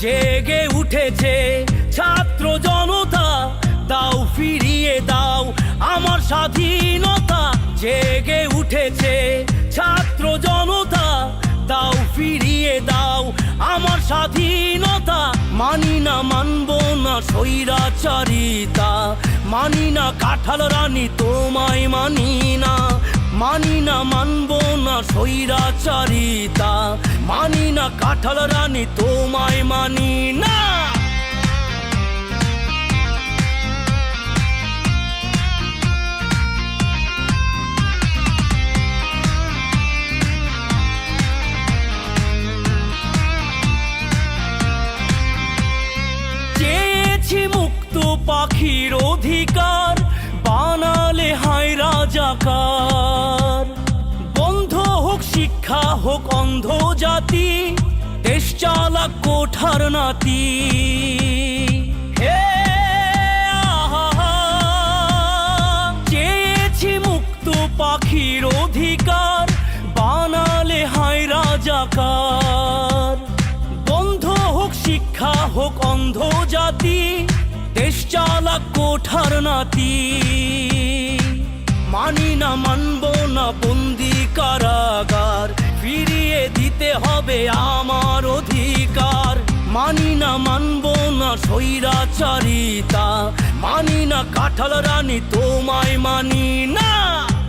জেগে উঠেছে ছাত্র জনতা, দাও ফিরিয়ে দাও আমার স্বাধীনতা। জেগে উঠেছে ছাত্র জনতা, দাও ফিরিয়ে দাও আমার স্বাধীনতা। মানি না মানব না স্বৈরাচারিতা, মানি না কাঁঠাল রানী তোমায় মানি না। মানি না মানব না স্বৈরাচারিতা, মানি না কাঁঠাল রানী তোমায় মানি না। চেয়েছি মুক্ত পাখির অধিকার, বানালে হায় রাজাকার। বন্ধ হোক শিক্ষা হোক অন্ধ জাতি, দেশ চালাক কোঠার নাতি। চেয়েছি মুক্ত পাখির অধিকার, বানালে হায় রাজাকার। বন্ধ হোক শিক্ষা হোক অন্ধ জাতি, দেশ চালাক কোঠার নাতি। মানি না মানব না বন্দি কারাগার, ফিরিয়ে দিতে হবে আমার অধিকার। মানি না মানব না স্বৈরাচারিতা, মানি না কাঁঠাল রানী তোমায় মানি না।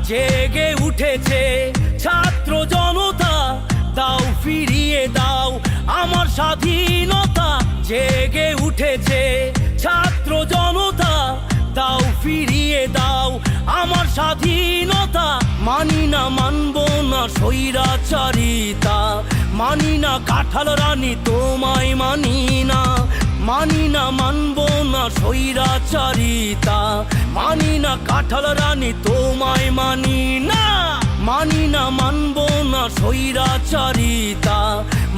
জেগে উঠেছে ছাত্র জনতা, দাও ফিরিয়ে দাও আমার স্বাধীনতা। জেগে উঠেছে ছাত্র জনতা, দাও ফিরিয়ে দাও আমার স্বাধীনতা। মানি না মানব না স্বৈরাচারিতা, মানি না কাঁঠাল রানী তোমায় মানি না। মানি না মানব না স্বৈরাচারিতা, মানি না কাঁঠাল রানী তোমায় মানি না। মানি না মানব না স্বৈরাচারিতা,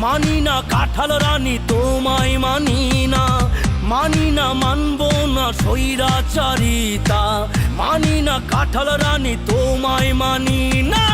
মানি না কাঁঠাল রানী তোমায় মানি না। মানি না মানব না স্বৈরাচারিতা, মানি না কাঁঠাল রানী তোমায় মানি না।